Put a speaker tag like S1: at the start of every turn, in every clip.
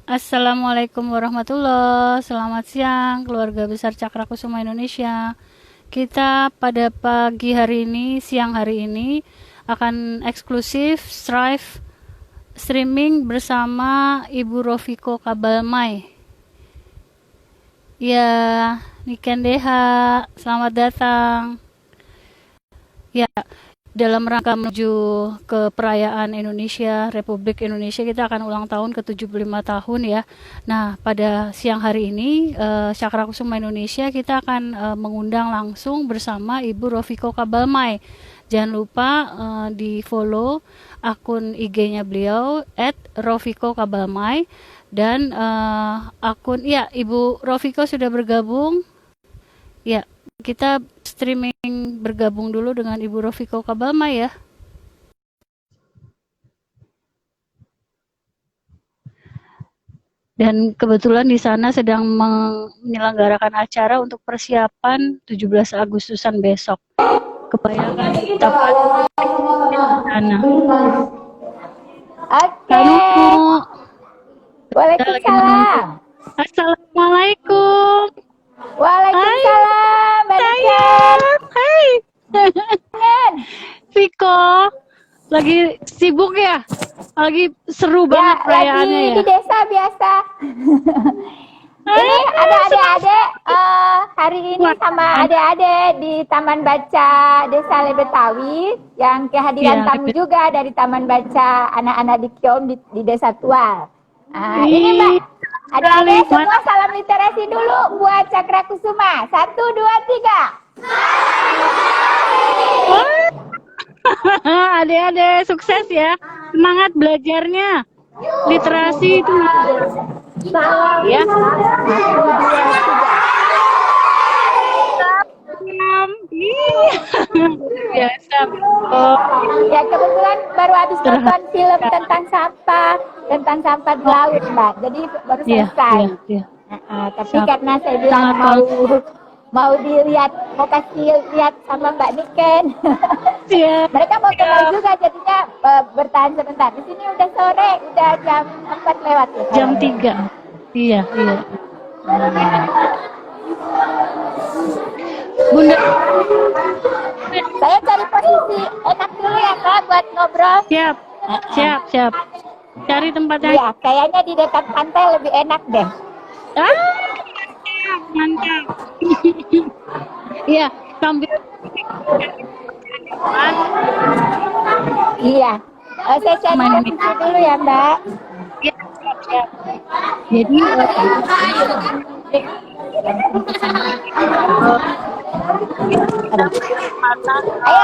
S1: Assalamualaikum warahmatullahi. Selamat siang, keluarga besar Cakra Kusuma Indonesia. Kita pada pagi hari ini, siang hari ini akan eksklusif strive streaming bersama Ibu Rofiko Kabalmai. Ya, Niken Deha, selamat datang. Ya, dalam rangka menuju ke perayaan Indonesia, Republik Indonesia, kita akan ulang tahun ke-75 tahun ya. Nah, pada siang hari ini, Cakra Kusuma Indonesia kita akan mengundang langsung bersama Ibu Rofiko Kabalmai. Jangan lupa di follow akun IG-nya beliau @Rofiko Kabalmai dan akun ya Ibu Rofiko sudah bergabung. Ya, kita streaming bergabung dulu dengan Ibu Rofiko Kabalmai ya. Dan kebetulan di sana sedang menyelenggarakan acara untuk persiapan 17 Agustusan besok. Kebayangkan betapa di sana.
S2: Oke. Waalaikumsalam.
S1: Assalamualaikum.
S2: Waalaikumsalam.
S1: Sayang. Hai. Viko, lagi sibuk ya? Lagi seru banget perayaannya ya?
S2: Lagi di desa biasa. Ini ada adik-adik hari ini sama adik-adik di Taman Baca Desa Lebetawi yang kehadiran tamu juga dari Taman Baca anak-anak di Kiom di Desa Tual. Ini Mbak, adik-adik semua salam literasi dulu buat Cakra Kusuma. 1, 2, 3.
S1: Adik-adik sukses ya, semangat belajarnya. Literasi itu ya. Biasa.
S2: Ya kebetulan baru habis nonton film tentang sampah di laut Mbak. Jadi baru selesai. Tapi karena saya bilang mau kasih lihat sama Mbak Niken. Mereka mau kembali juga, jadinya bertahan sebentar. Di sini udah sore, udah jam 4 lewat ya.
S1: Jam 3. Iya. Bunda,
S2: saya cari posisi enak dulu ya Kak buat ngobrol.
S1: Siap. Cari tempat yang
S2: Iya, kayaknya di dekat pantai lebih enak deh.
S1: Mantap. Iya, sambil
S2: Iya. Saya cari posisi dulu ya Mbak.
S1: Ya, siap. Jadi
S2: Ayo,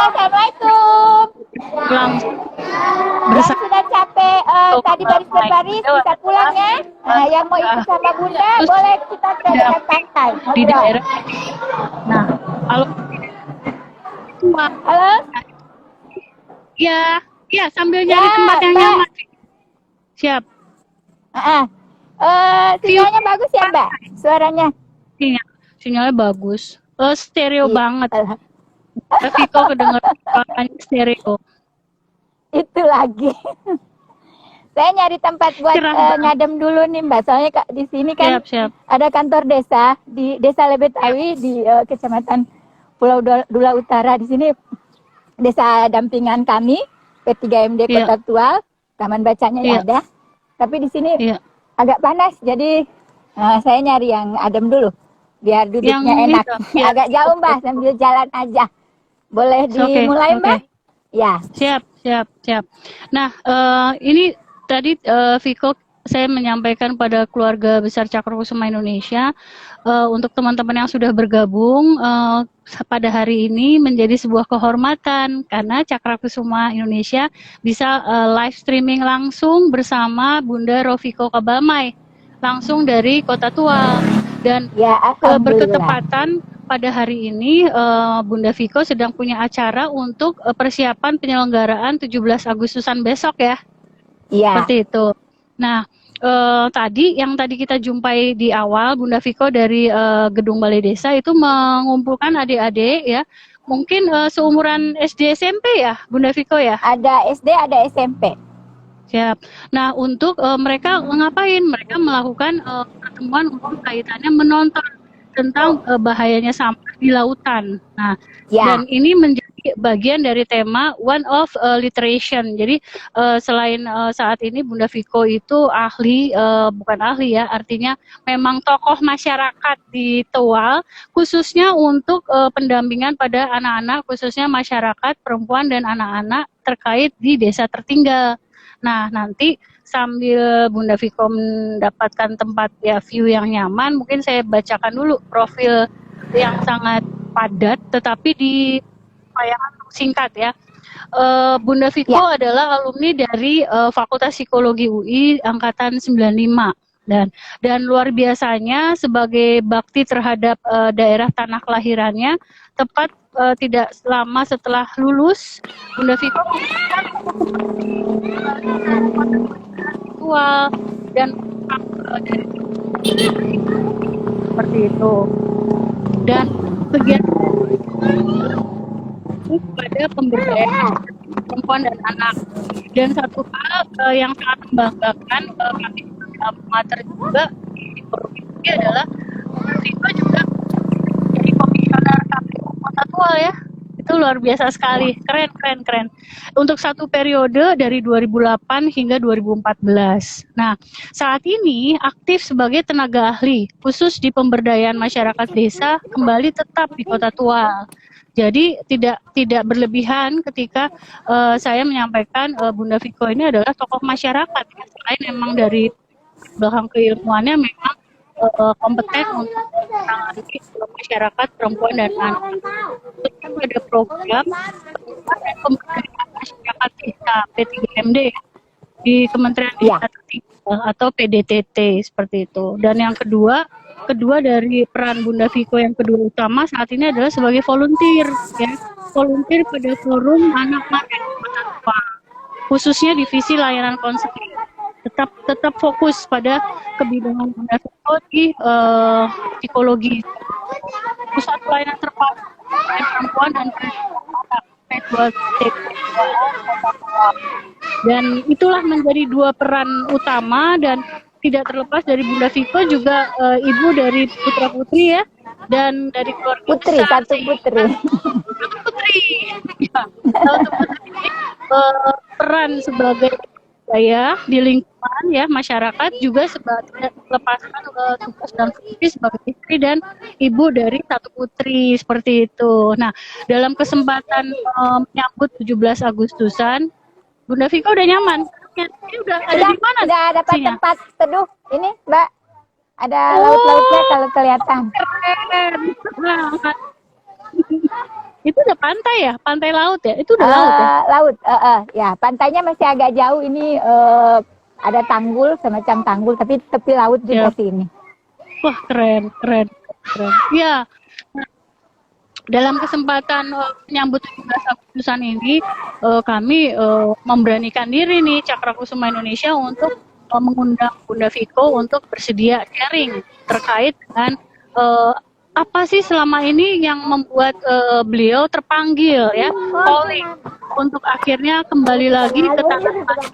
S2: Assalamualaikum.
S1: langsung
S2: Yang sudah capek tadi baris bisa pulang ya. Yang mau ikut sama Bunda boleh kita ke dekat pantai.
S1: di daerah. Nah,
S2: Halo?
S1: Ya, sambil nyari tempat yang nyaman. Siap.
S2: Sinyalnya bagus ya Mbak? Suaranya?
S1: Sinyalnya bagus. Stereo banget. Viko kedengeran stereo.
S2: Itu lagi. Saya nyari tempat buat ngadem dulu nih Mbak. Soalnya di sini kan
S1: Siap.
S2: ada kantor desa di Desa Lebetawi di Kecamatan Pulau Dula Utara. Di sini desa dampingan kami P3MD Kota Tual. Taman bacanya ada. Tapi di sini agak panas, jadi saya nyari yang adem dulu biar duduknya enak. Agak jauh Mbak, sambil jalan aja. Boleh dimulai Mbak? Ya.
S1: Siap. Nah, ini tadi Viko saya menyampaikan pada keluarga besar Cakra Kusuma Indonesia untuk teman-teman yang sudah bergabung pada hari ini menjadi sebuah kehormatan karena Cakra Kusuma Indonesia bisa live streaming langsung bersama Bunda Rofiko Kabalmai langsung dari Kota Tual dan berketepatan pada hari ini Bunda Viko sedang punya acara untuk persiapan penyelenggaraan 17 Agustusan besok ya.
S2: Iya.
S1: Seperti itu. Nah, tadi kita jumpai di awal Bunda Viko dari gedung Balai Desa itu mengumpulkan adik-adik ya. Mungkin seumuran SD SMP ya Bunda Viko ya?
S2: Ada SD, ada SMP.
S1: Siap. Nah, untuk mereka ngapain? Mereka melakukan pertemuan untuk kaitannya menonton tentang bahayanya sampah di lautan. Nah,
S2: Ya,
S1: dan ini menjadi bagian dari tema One of Literation. Jadi selain saat ini Bunda Viko itu ahli, bukan ahli ya, artinya memang tokoh masyarakat di Tewal, khususnya untuk pendampingan pada anak-anak, khususnya masyarakat perempuan dan anak-anak terkait di desa tertinggal. Nah, nanti sambil Bunda Viko mendapatkan tempat ya view yang nyaman, mungkin saya bacakan dulu profil yang sangat padat, tetapi diupayakan singkat ya. Bunda Viko
S2: ya.
S1: adalah alumni dari Fakultas Psikologi UI angkatan 95 dan luar biasanya sebagai bakti terhadap daerah tanah kelahirannya, tepat tidak lama setelah lulus Bunda Viko seksual dan dari seperti itu, dan kegiatan pada pemberdayaan perempuan dan anak. Dan satu hal yang sangat membanggakan kami amatir juga di forum ini adalah Viko juga jadi komisioner KPU Kota Tual ya. Itu luar biasa sekali, keren. Untuk satu periode dari 2008 hingga 2014. Nah, saat ini aktif sebagai tenaga ahli khusus di pemberdayaan masyarakat desa kembali tetap di Kota Tual. Jadi tidak berlebihan ketika saya menyampaikan Bunda Viko ini adalah tokoh masyarakat. Selain memang dari belakang keilmuannya memang kompeten untuk menangani masyarakat perempuan dan anak. Itu ada program pemberdayaan masyarakat desa P3MD di Kementerian Desa Tertinggal atau PDTT seperti itu. Dan yang kedua dari peran Bunda Viko yang kedua utama saat ini adalah sebagai volunteer ya, volunteer pada forum anak mantan Kota Tua, khususnya divisi layanan konseling. Tetap fokus pada kebidanan Bunda Viko di psikologi, pusat pelayanan terpadu perempuan dan anak P2TP. Dan itulah menjadi dua peran utama, dan tidak terlepas dari Bunda Viko juga ibu dari putra putri ya, dan dari keluarga
S2: Putri,
S1: besar.
S2: satu putri.
S1: Satu putri. Ya, satu putri ini peran sebagai saya di lingkungan ya masyarakat juga sebagai lepaskan tugas dan fungsi sebagai istri dan ibu dari satu putri seperti itu. Nah, dalam kesempatan menyambut 17 Agustusan, Bunda Viko udah nyaman. Ini udah ada di mana?
S2: Udah dapat
S1: sihnya?
S2: tempat teduh. Ini, Mbak. Ada laut-lautnya kalau kelihatan.
S1: Keren. Nah, itu udah pantai ya? Pantai laut ya? Itu udah laut ya?
S2: Laut, ya. Pantainya masih agak jauh. Ini ada tanggul, semacam tanggul, tapi tepi laut juga sih ini.
S1: Wah, keren. Ya, dalam kesempatan menyambut 17 Agustusan ini, kami memberanikan diri nih Cakra Kusuma Indonesia untuk mengundang Bunda Viko untuk bersedia sharing terkait dengan apa sih selama ini yang membuat beliau terpanggil ya, calling untuk akhirnya kembali lagi ke tanah air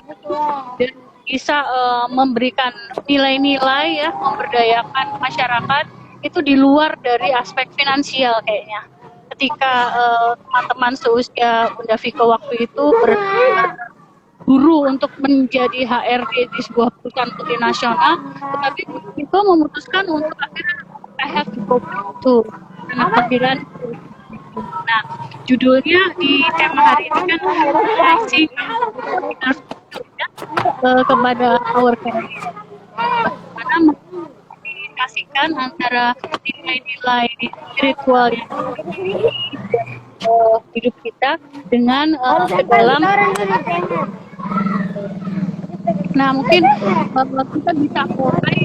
S1: dan bisa memberikan nilai-nilai ya, memberdayakan masyarakat itu di luar dari aspek finansial kayaknya. Ketika teman-teman seusia Bunda Viko waktu itu berburu untuk menjadi HRD di sebuah perusahaan multinasional, tetapi Bunda Viko memutuskan untuk akhirnya I have to go to karena kehadiran. Nah, judulnya di tema hari ini kan reaksi kepada our parents, bagaimana mengkomunikasikan antara nilai-nilai spiritual yang hidup kita dengan ke dalam. Nah, mungkin kita bisa mulai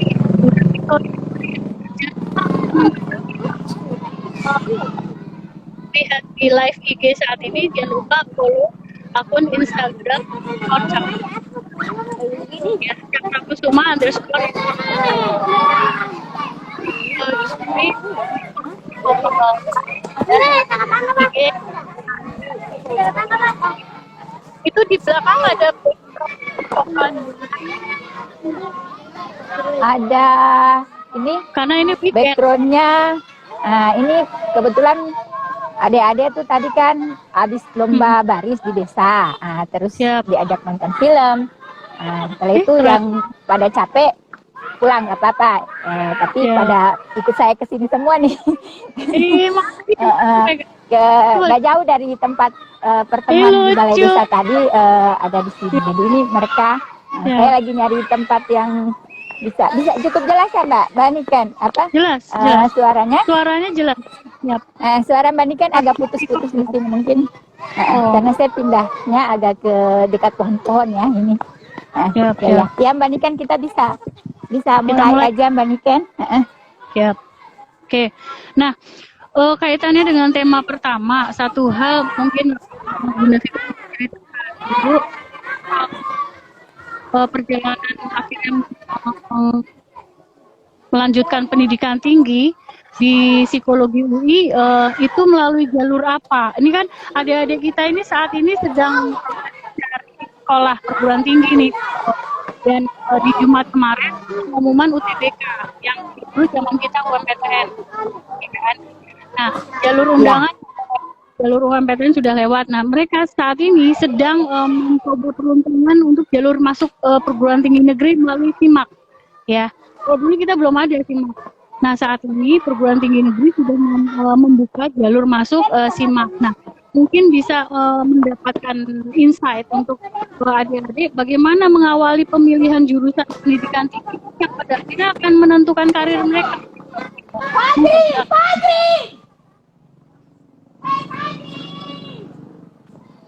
S1: lihat di live IG saat ini. Jangan lupa follow akun Instagram Cakra Kusuma _ itu di belakang ada
S2: Ada ini
S1: Karena ini weekend.
S2: backgroundnya. Ini kebetulan adik-adik tuh tadi kan habis lomba baris di desa, terus
S1: Siap.
S2: diajak nonton film. Setelah itu
S1: keren.
S2: yang pada capek pulang nggak apa-apa, tapi
S1: Siap.
S2: pada ikut saya ke sini semua nih.
S1: Makasih.
S2: Nggak jauh dari tempat pertemuan di balai
S1: Lucu.
S2: desa tadi, ada di sini. Jadi ini mereka,
S1: Ya.
S2: saya lagi nyari tempat yang bisa cukup jelas ya Mbak Niken, apa
S1: Jelas.
S2: suaranya?
S1: Suaranya jelas. Siap.
S2: Suara Mbak Niken agak putus-putus di sini mungkin, karena saya pindahnya agak ke dekat pohon-pohon ya ini.
S1: Siap,
S2: Ya Mbak Niken, kita bisa mulai aja Mbak Niken.
S1: Siap. Oke. Nah, kaitannya dengan tema pertama, satu hal mungkin Bunda Viko ceritakan dulu perjalanan akhirnya melanjutkan pendidikan tinggi di psikologi UI itu melalui jalur apa? Ini kan adik-adik kita ini saat ini sedang mencari sekolah perguruan tinggi nih. Dan di Jumat kemarin pengumuman UTBK yang dulu zaman kita UMPTN. Kan? Nah, jalur undangan jalur UMPTN sudah lewat. Nah, mereka saat ini sedang mencoba peruntungan untuk jalur masuk perguruan tinggi negeri melalui SIMAK. Ya, kalau dulu kita belum ada SIMAK. Nah, saat ini perguruan tinggi negeri sudah membuka jalur masuk SIMAK. Nah, mungkin bisa mendapatkan insight untuk adik-adik bagaimana mengawali pemilihan jurusan pendidikan tinggi yang pada akhirnya akan menentukan karir mereka.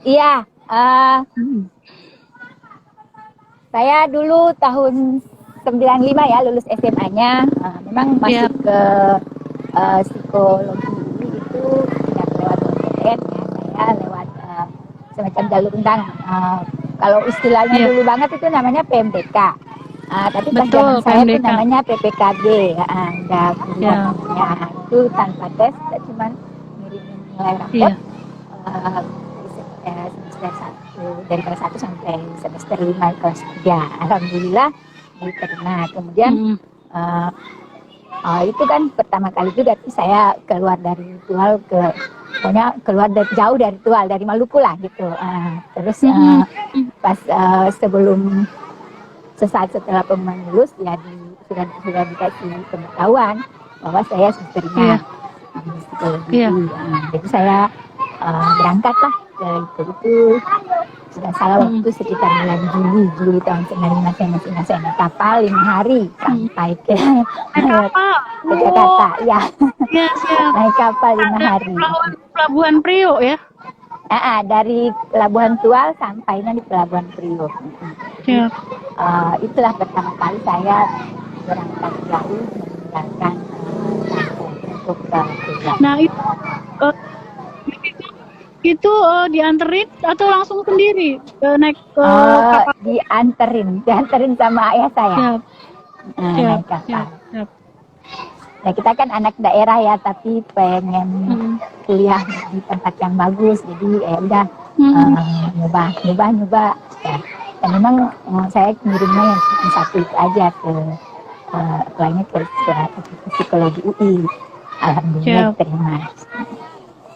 S2: Iya, saya dulu tahun 95 ya lulus SMA-nya, memang masuk ke psikologi itu tidak lewat UTBK, saya lewat semacam jalur undangan. Kalau istilahnya dulu banget itu namanya PMDK, tapi pas zaman saya itu namanya PPKB, ada kuliahnya itu tanpa tes, kita cuma ngirimin nilai rapot. Semester 1 dari kelas 1 sampai semester 5 kelas 3, alhamdulillah diterima. Kemudian itu kan pertama kali itu berarti saya keluar dari Tual jauh dari Tual, dari Maluku lah gitu. Terus pas sebelum sesaat setelah pengumuman lulus ya sudah dikasih pengetahuan bahwa saya diterima di psikologi. Jadi saya berangkatlah itu sudah salah waktu sekitar bulan Juli tahun 95. Saya masih naik kapal 5 hari sampai ke Jakarta. Ya. Naik kapal 5 hari.
S1: Pelabuhan Priok ya?
S2: Dari Pelabuhan Tual sampai di Pelabuhan Priok. Itulah pertama kali saya berangkat jauh meninggalkan untuk kuliah.
S1: Nah itu dianterin atau langsung sendiri naik kapal?
S2: Dianterin sama ayah saya. Naik kapal. Nah, kita kan anak daerah ya, tapi pengen kuliah di tempat yang bagus, jadi ya udah nyoba. Ya. Dan memang saya ngirimnya yang satu itu aja ke lainnya ke psikologi UI. Alhamdulillah diterima.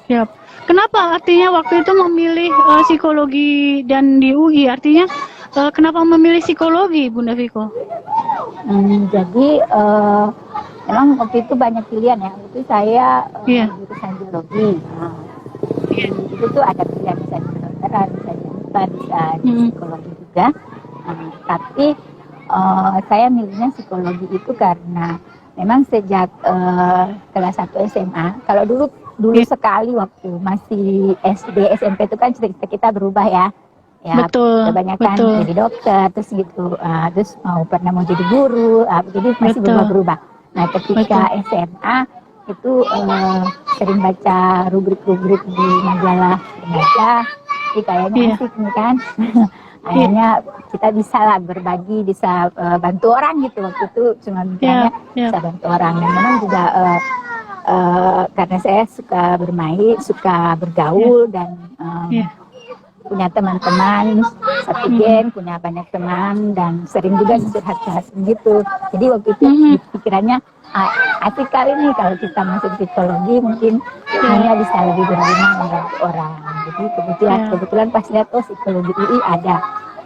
S1: Siap. Kenapa artinya waktu itu memilih psikologi dan di UI? Artinya kenapa memilih psikologi, Bunda Viko?
S2: Jadi memang waktu itu banyak pilihan ya. Itu saya jurusan biologi. Itu tuh ada pilihan bisa di kedokteran, bisa di IPA, bisa di psikologi juga. Tapi saya milihnya psikologi itu karena memang sejak kelas 1 SMA, kalau dulu sekali waktu masih SD, SMP itu kan cerita kita berubah ya. Ya, kebanyakan jadi dokter, terus gitu, terus pernah mau jadi guru, jadi masih berubah-berubah. Nah, ketika SMA itu sering baca rubrik-rubrik di majalah remaja, jadi kayaknya asik nih kan. Akhirnya kita bisa lah berbagi, bisa bantu orang gitu. Waktu itu cuma mikirnya bisa bantu orang. Dan memang juga karena saya suka bermain, suka bergaul dan punya teman-teman satu geng, punya banyak teman dan sering juga curhat-curhat gitu. Jadi waktu itu pikirannya asik kali nih kalau kita masuk psikologi mungkin ilmunya bisa lebih berguna membantu orang. Jadi kebetulan pas lihat psikologi UI ada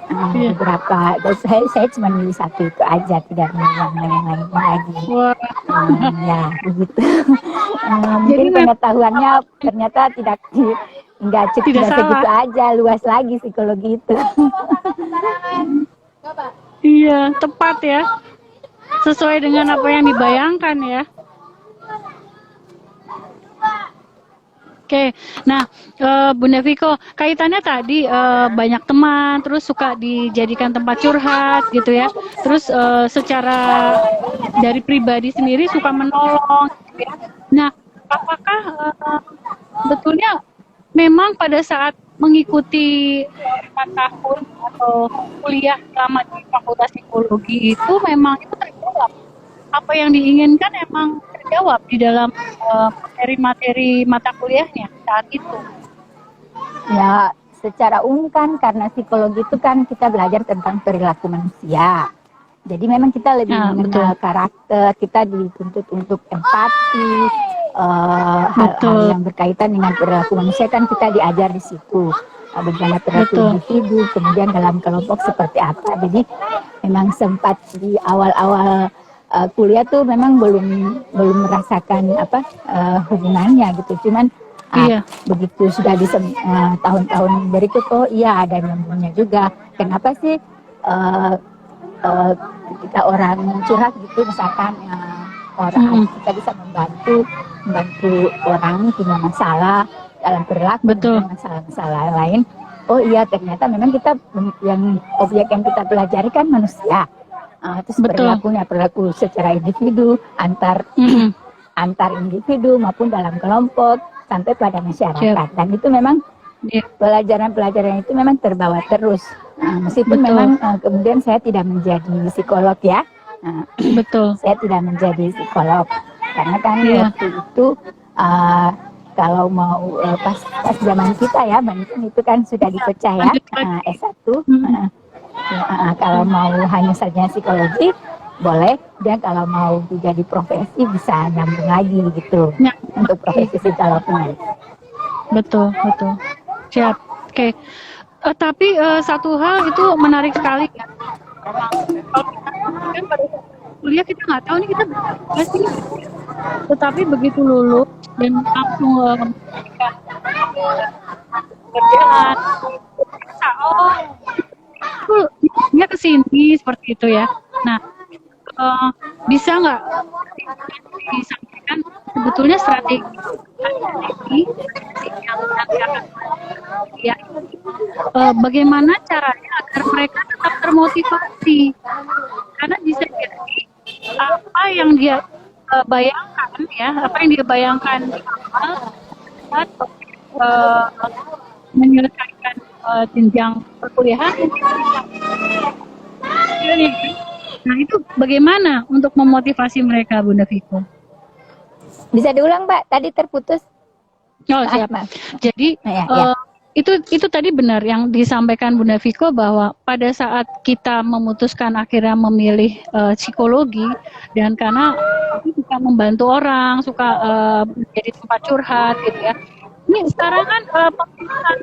S2: beberapa, dan saya cuma milih satu itu aja, tidak milih yang lain-lain lagi. Ya begitu. Mungkin pengetahuannya ternyata nggak segitu aja, luas lagi psikologi itu.
S1: Iya, tepat ya. Sesuai dengan apa yang dibayangkan ya. Oke, nah Bunda Viko, kaitannya tadi banyak teman, terus suka dijadikan tempat curhat gitu ya. Terus secara dari pribadi sendiri suka menolong gitu ya. Nah, apakah betulnya memang pada saat mengikuti 4 tahun atau kuliah selama di Fakultas Psikologi itu memang itu terjawab? Apa yang diinginkan emang terjawab di dalam materi-materi mata kuliahnya saat itu?
S2: Ya, secara umum kan karena psikologi itu kan kita belajar tentang perilaku manusia. Jadi memang kita lebih mengenal karakter, kita dituntut untuk empati, hal-hal yang berkaitan dengan perilaku manusia kan kita diajar di situ. Bagaimana perilaku individu, kemudian dalam kelompok seperti apa. Jadi memang sempat di awal-awal kuliah tuh memang belum merasakan hubungannya gitu. Cuman begitu sudah di tahun-tahun berikut ada nyambungnya juga. Kenapa sih ketika orang curhat gitu misalkan orang kita bisa membantu orang punya masalah dalam perilaku, masalah-masalah lain. Oh iya, ternyata memang kita objek yang kita pelajari kan manusia. Terus perilaku secara individu, antar individu maupun dalam kelompok sampai pada masyarakat. Dan itu memang pelajaran-pelajaran itu memang terbawa terus. Meskipun memang kemudian saya tidak menjadi psikolog ya. Saya tidak menjadi psikolog karena kan waktu itu kalau mau pas zaman kita ya, itu kan sudah dipecah ya, S1. Kalau mau hanya saja psikologi boleh, dan kalau mau jadi profesi bisa nyambung lagi gitu untuk profesi psikologi.
S1: Betul. Siap. Oke. Tapi satu hal itu menarik sekali ya. Kalau kita kan pada kuliah kita nggak tahu nih kita berapa sih. Tetapi begitu lulus dan langsung kerjaan, dia kesini seperti itu ya. Nah, bisa nggak disampaikan sebetulnya strategi yang nanti akan bagaimana caranya agar mereka tetap termotivasi, karena bisa jadi apa yang dia bayangkan ya, apa yang dia bayangkan di awal saat menyelesaikan jenjang perkuliahan. Nah, itu bagaimana untuk memotivasi mereka, Bunda Viko?
S2: Bisa diulang, Mbak? Tadi terputus.
S1: Oh, siap. Jadi itu tadi benar yang disampaikan Bunda Viko, bahwa pada saat kita memutuskan akhirnya memilih psikologi, dan karena kita membantu orang, suka menjadi tempat curhat gitu ya. Ini sekarang kan pemilihan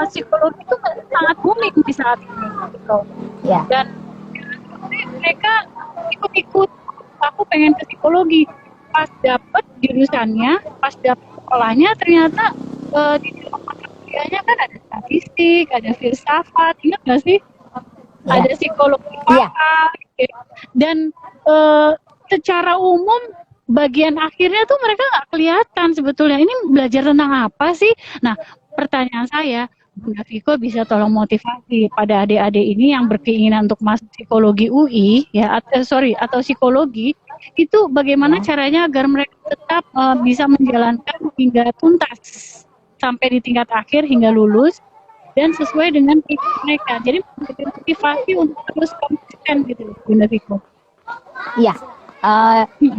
S1: psikologi itu sangat booming di saat ini gitu. Dan mereka ikut-ikut, aku pengen ke psikologi, pas dapet jurusannya, pas dapet sekolahnya, ternyata di dalam mata kuliahnya kan ada statistik, ada filsafat, ingat nggak sih? Ada psikologi pakar, gitu. Dan secara umum bagian akhirnya tuh mereka nggak kelihatan sebetulnya ini belajar tentang apa sih. Nah, pertanyaan saya, Bunda Viko bisa tolong motivasi pada adik-adik ini yang berkeinginan untuk masuk psikologi UI ya, atau psikologi, itu bagaimana caranya agar mereka tetap bisa menjalankan hingga tuntas sampai di tingkat akhir hingga lulus dan sesuai dengan mereka. Jadi motivasi untuk terus konsisten gitu, Bunda Viko.
S2: Iya.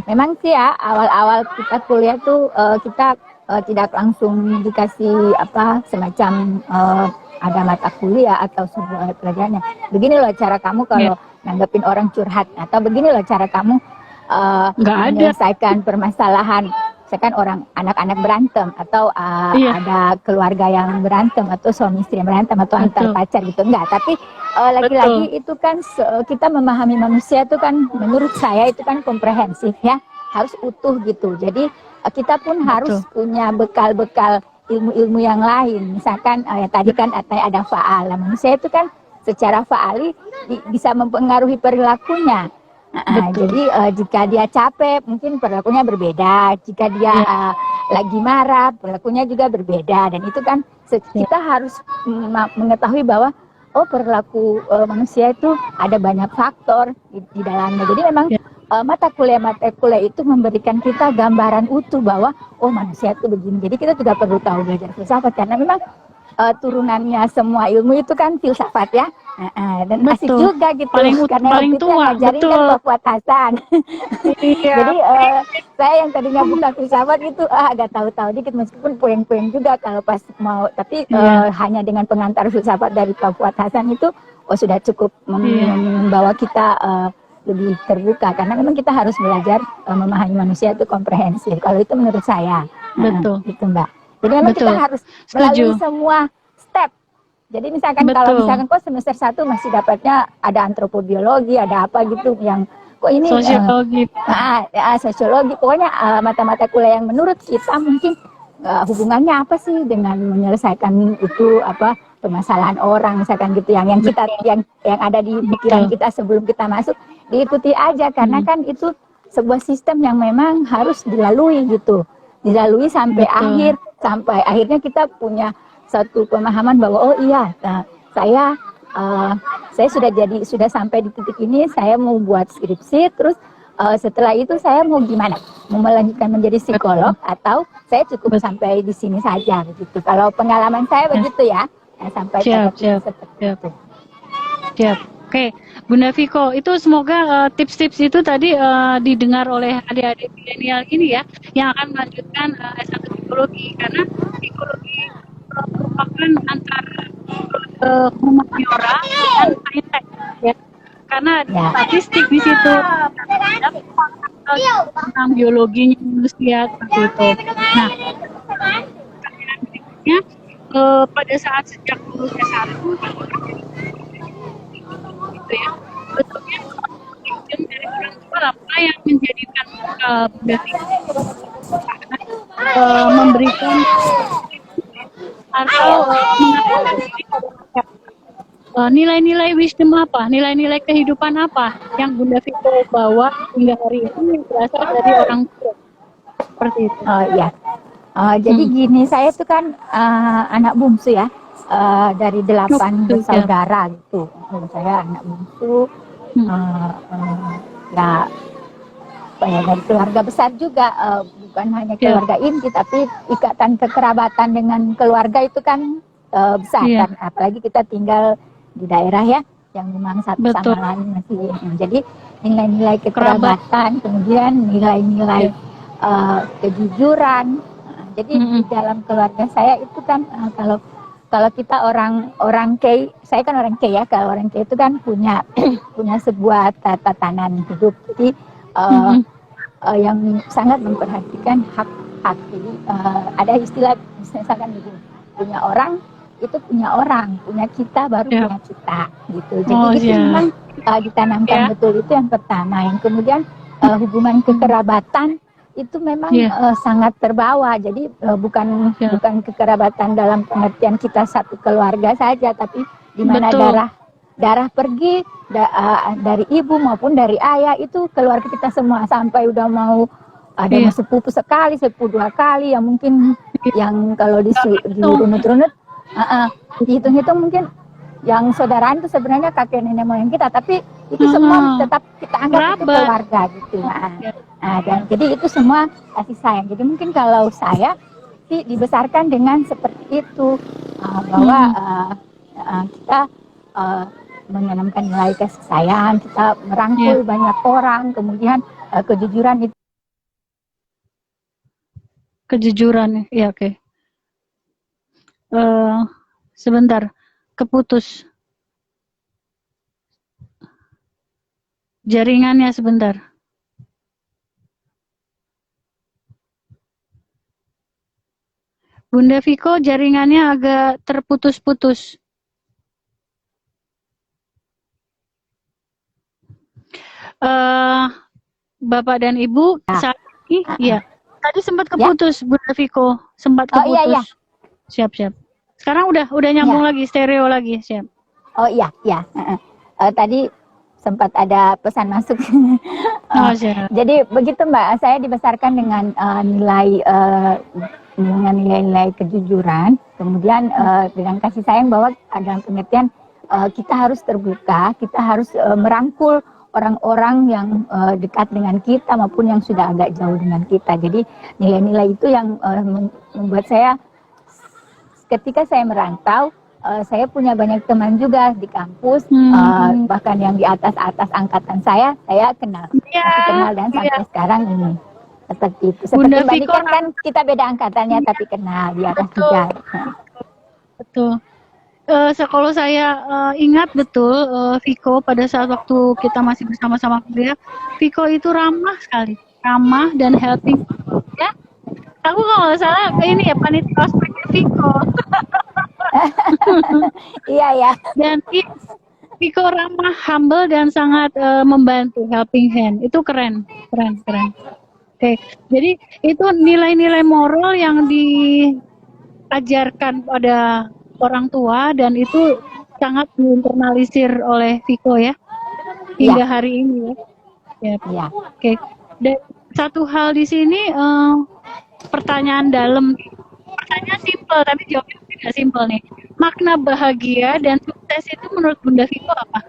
S2: Memang sih ya, awal-awal kita kuliah tuh kita tidak langsung dikasih apa semacam ada mata kuliah atau sebuah pelajarannya. Begini loh cara kamu
S1: Ya,
S2: kalau nanggepin orang curhat, atau begini loh cara kamu
S1: nggak ada.
S2: menyelesaikan permasalahan. Misalkan orang anak-anak berantem atau
S1: Iya,
S2: ada keluarga yang berantem atau suami istri yang berantem atau antar
S1: betul,
S2: pacar gitu, enggak. Tapi lagi-lagi
S1: betul,
S2: itu kan kita memahami manusia itu kan menurut saya itu kan komprehensif ya, harus utuh gitu. Jadi kita pun harus
S1: betul.
S2: punya bekal-bekal ilmu-ilmu yang lain. Misalkan ya tadi kan ada faal. Nah, manusia itu kan secara faali bisa mempengaruhi perilakunya.
S1: Betul.
S2: Jadi jika dia capek mungkin perilakunya berbeda. Jika dia
S1: Ya,
S2: lagi marah perilakunya juga berbeda. Dan itu kan
S1: ya,
S2: kita harus mengetahui bahwa oh perilaku manusia itu ada banyak faktor di dalamnya. Jadi memang
S1: ya,
S2: mata kuliah itu memberikan kita gambaran utuh bahwa oh manusia itu begini. Jadi kita juga perlu tahu belajar filsafat karena memang turunannya semua ilmu itu kan filsafat ya. Dan asik
S1: betul.
S2: juga gitu karena
S1: Paling
S2: waktu itu yang
S1: tua,
S2: ngajarin kan
S1: betul.
S2: Pak Fuad Hasan.
S1: Iya,
S2: Jadi saya yang tadinya buka filsafat itu agak tahu-tahu dikit meskipun puing-puing juga kalau pas mau, tapi
S1: iya,
S2: hanya dengan pengantar filsafat dari Pak Fuad Hasan itu oh sudah cukup
S1: iya,
S2: membawa kita lebih terbuka karena memang kita harus belajar memahami manusia itu komprehensif. Kalau itu menurut saya,
S1: betul,
S2: gitu Mbak. Jadi memang kita
S1: betul.
S2: harus melalui
S1: Setuju.
S2: semua step. Jadi misalkan kalau
S1: Betul.
S2: misalkan kok semester 1 masih dapatnya ada antropobiologi, ada apa gitu yang kok ini
S1: Sosiologi.
S2: sosiologi, pokoknya mata-mata kuliah yang menurut kita mungkin hubungannya apa sih dengan menyelesaikan itu apa permasalahan orang misalkan gitu yang kita
S1: Betul,
S2: yang ada di pikiran
S1: betul.
S2: kita sebelum kita masuk diikuti aja karena
S1: Hmm,
S2: kan itu sebuah sistem yang memang harus dilalui gitu, dilalui
S1: betul.
S2: sampai akhirnya kita punya satu pemahaman bahwa oh iya saya uh, saya sudah sampai di titik ini, saya mau buat skripsi terus setelah itu saya mau gimana, mau melanjutkan menjadi
S1: Betul.
S2: psikolog atau saya cukup
S1: Betul.
S2: sampai di sini saja begitu. Kalau pengalaman saya
S1: Ya,
S2: begitu ya, sampai pada
S1: siap,
S2: titik
S1: siap,
S2: seperti
S1: siap,
S2: itu.
S1: siap. Oke, Bunda Viko, itu semoga tips-tips itu tadi didengar oleh adik-adik milenial ini ya, yang akan melanjutkan S1 psikologi, karena psikologi merupakan antara humaniora dan saintek ya. Karena ada
S2: Ya,
S1: statistik di situ, ada tentang biologinya manusia seperti itu. Nah, pertanyaan berikutnya, pada saat sejak lulus S1 gitu ya, sebetulnya tujuan dari orang tua apa yang menjadikan Bunda Viko memberikan atau mengatakan diri pada masyarakat? Nilai-nilai wisdom apa, nilai-nilai kehidupan apa yang Bunda Viko bawa hingga hari ini berasal dari orang tua seperti itu.
S2: ya. Jadi
S1: Hmm.
S2: gini, saya itu kan anak bungsu ya, dari
S1: Oh,
S2: 8
S1: betul, ya.
S2: bersaudara gitu. Saya anak bungsu,
S1: Hmm.
S2: ya dari keluarga besar juga, bukan hanya
S1: Ya,
S2: keluarga inti, tapi ikatan kekerabatan dengan keluarga itu kan besar
S1: iya,
S2: kan, apalagi kita tinggal di daerah ya, yang memang satu
S1: betul.
S2: sama lain masih. Jadi nilai-nilai
S1: Kerabat,
S2: kekerabatan, kemudian nilai-nilai
S1: ya.
S2: kejujuran. Jadi di
S1: Hmm.
S2: dalam keluarga saya itu kan kalau kalau kita orang K, saya kan orang K ya. Kalau orang K itu kan punya punya sebuah tatanan hidup. Jadi
S1: Hmm.
S2: yang sangat memperhatikan hak-hak. Jadi ada istilah misalkan begini, punya orang itu punya orang, punya kita baru
S1: Ya.
S2: punya kita gitu. Jadi
S1: Oh,
S2: itu
S1: ya.
S2: memang ditanamkan
S1: Ya,
S2: betul, itu yang pertama. Yang kemudian hubungan kekerabatan itu memang
S1: ya,
S2: sangat terbawa. Jadi bukan
S1: ya.
S2: bukan kekerabatan dalam pengertian kita satu keluarga saja, tapi di mana
S1: Betul.
S2: darah pergi dari ibu maupun dari ayah itu keluarga kita semua sampai udah mau ada yang
S1: Iya.
S2: sepupu sekali, sepupu dua kali, yang mungkin yang kalau
S1: Itu
S2: dirunut-runut dihitung-hitung mungkin yang saudaraan itu sebenarnya kakek nenek moyang kita, tapi itu semua tetap kita anggap itu
S1: kerabat.
S2: keluarga gitu.
S1: Ya.
S2: Dan jadi itu semua kasih sayang. Jadi mungkin kalau saya sih dibesarkan dengan seperti itu, bahwa kita menanamkan nilai kasih sayang, kita merangkul
S1: Ya.
S2: banyak orang, kemudian kejujuran itu
S1: kejujuran. Ya, oke. Sebentar, keputus jaringannya sebentar. Bunda Viko, jaringannya agak terputus-putus. Bapak dan Ibu, saat ini, ya. Tadi sempat keputus, Bunda Viko, sempat keputus.
S2: Oh iya.
S1: Siap. Sekarang udah nyambung lagi, stereo lagi, siap.
S2: Oh iya. Tadi sempat ada pesan masuk. Jadi begitu Mbak, saya dibesarkan dengan nilai-nilai kejujuran, kemudian dengan kasih sayang bahwa dalam pengertian kita harus terbuka, kita harus merangkul orang-orang yang dekat dengan kita maupun yang sudah agak jauh dengan kita. Jadi nilai-nilai itu yang membuat saya ketika saya merantau, saya punya banyak teman juga di kampus, bahkan yang di atas angkatan saya kenal, masih kenal dan sampai sekarang ini seperti itu. Seperti Mbak Niken kan kita beda angkatannya tapi kenal di atas juga.
S1: Betul. Kalau saya ingat betul, Viko pada saat waktu kita masih bersama-sama kuliah, Viko itu ramah sekali, ramah dan helping, ya. Aku kalau nggak salah ini ya panitia ospeknya Viko.
S2: Iya ya.
S1: Dan Viko ramah, humble dan sangat membantu, helping hand. Itu keren. Oke. Jadi itu nilai-nilai moral yang diajarkan pada orang tua dan itu sangat diinternalisir oleh Viko ya hingga hari ini ya. Oke. Dan satu hal di sini pertanyaan simpel tapi jawabnya tidak simpel nih. Makna bahagia dan sukses itu menurut Bunda Viko apa?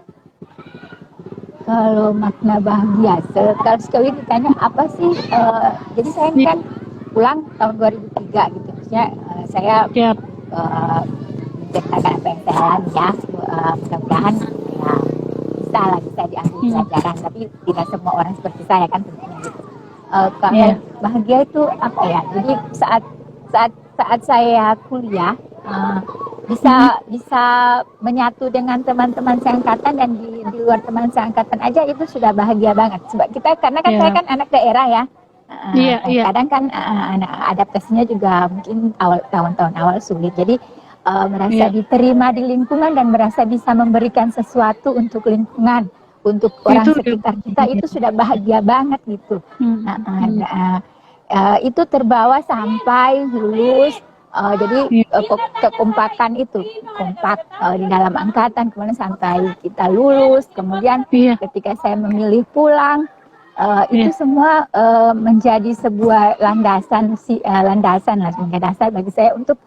S2: Kalau makna bahagia, kalau sekali ditanya apa sih? Jadi saya kan pulang tahun 2003 gitu, maksudnya saya menceritakan apa yang saya alami ya, mudah-mudahan ya bisa diambil pelajaran, tapi tidak semua orang seperti saya kan tentunya gitu. Kalau bahagia itu apa ya? Jadi saat saya kuliah bisa menyatu dengan teman-teman seangkatan dan di luar teman seangkatan aja itu sudah bahagia banget. Sebab kita karena kan saya kan anak daerah ya. Kadang kan adaptasinya juga mungkin tahun-tahun awal sulit. Jadi merasa diterima di lingkungan dan merasa bisa memberikan sesuatu untuk lingkungan, untuk orang sekitar kita itu sudah bahagia banget gitu. Itu terbawa sampai lulus. Jadi kekompakan itu kompak di dalam angkatan, kemudian sampai kita lulus, kemudian ketika saya memilih pulang, itu semua menjadi sebuah landasan dasar bagi saya untuk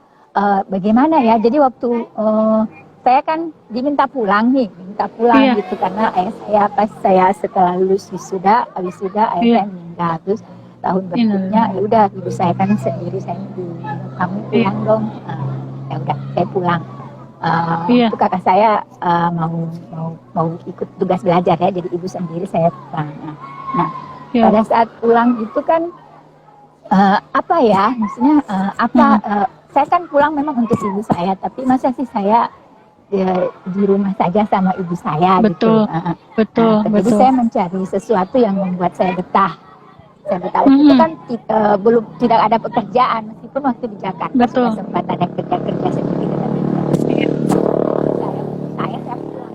S2: bagaimana ya. Jadi waktu saya kan diminta pulang gitu karena ayah saya pas saya setelah lulus wisuda ayah saya meninggal, terus tahun berikutnya ya udah ibu saya kan sendiri, saya kamu pulang dong, ya udah saya pulang. Itu kakak saya mau ikut tugas belajar ya, jadi ibu sendiri saya pulang. Nah pada saat pulang itu kan apa ya maksudnya saya kan pulang memang untuk ibu saya, tapi masa sih saya di rumah saja sama ibu saya gitu. Betul. Jadi saya mencari sesuatu yang membuat saya betah. Waktu itu kan tidak ada pekerjaan, meskipun waktu di Jakarta sudah sempat ada kerja sedikit. Saya pulang.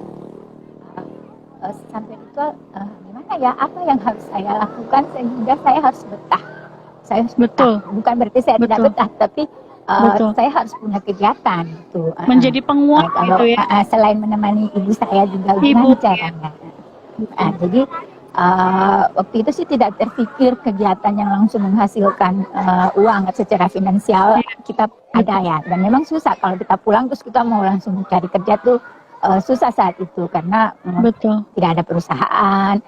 S2: Sampai itu gimana ya, apa yang harus saya lakukan sehingga saya harus betah. Saya harus betah. Bukan berarti saya tidak betah, tapi saya harus punya kegiatan gitu.
S1: Menjadi penguat gitu ya.
S2: Selain menemani ibu saya juga gimana caranya. Jadi waktu itu sih tidak terpikir kegiatan yang langsung menghasilkan uang secara finansial kita ada ya. Dan memang susah kalau kita pulang terus kita mau langsung cari kerja tuh susah saat itu karena tidak ada perusahaan.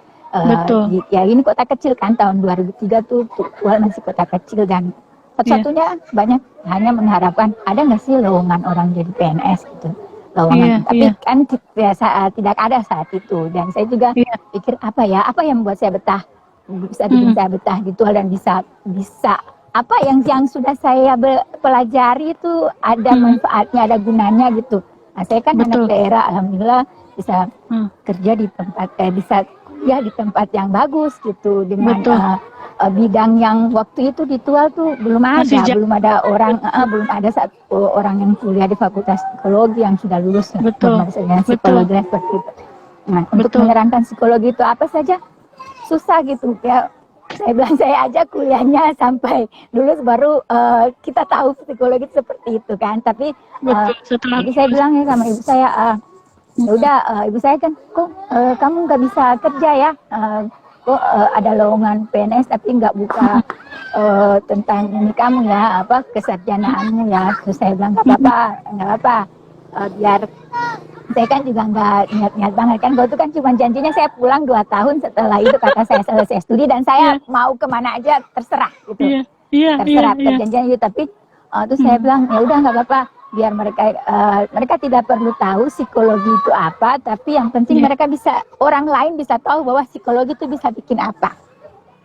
S2: Ya ini kota kecil kan, tahun 2003 tuh masih kota kecil dan satu-satunya banyak hanya mengharapkan ada nggak sih lowongan orang jadi PNS gitu, lowongan. Tapi kan tidak ada saat itu, dan saya juga pikir apa yang membuat saya betah, bisa bikin saya betah gitu dan bisa apa yang sudah saya pelajari itu ada manfaatnya, ada gunanya gitu. Nah, saya kan anak
S1: Betul.
S2: daerah, alhamdulillah bisa kerja di tempat, bisa kuliah di tempat yang bagus gitu dengan
S1: Betul.
S2: bidang yang waktu itu di Tual tuh belum
S1: Masih
S2: ada, belum ada satu orang yang kuliah di Fakultas Psikologi yang sudah lulus
S1: Betul.
S2: dengan
S1: Betul.
S2: psikologi seperti itu. Nah, untuk
S1: Betul.
S2: menerangkan psikologi itu apa saja susah gitu ya. Saya bilang saya aja kuliahnya sampai lulus baru kita tahu psikologi seperti itu kan. Tapi
S1: Betul. Setelah
S2: jadi saya bilang ya sama ibu saya, ya udah ibu saya kan, kok kamu nggak bisa kerja ya? Kok ada lowongan PNS tapi nggak buka tentang ini kamu ya, apa kesarjanaanmu ya? Terus saya bilang nggak apa-apa, biar saya kan juga nggak niat-niat banget kan. Kalau itu kan cuma janjinya saya pulang 2 tahun setelah itu kata saya selesai studi dan saya mau kemana aja terserah gitu. Terserah perjanjian itu. Tapi terus saya bilang ya udah nggak apa-apa, biar mereka tidak perlu tahu psikologi itu apa, tapi yang penting mereka bisa, orang lain bisa tahu bahwa psikologi itu bisa bikin apa.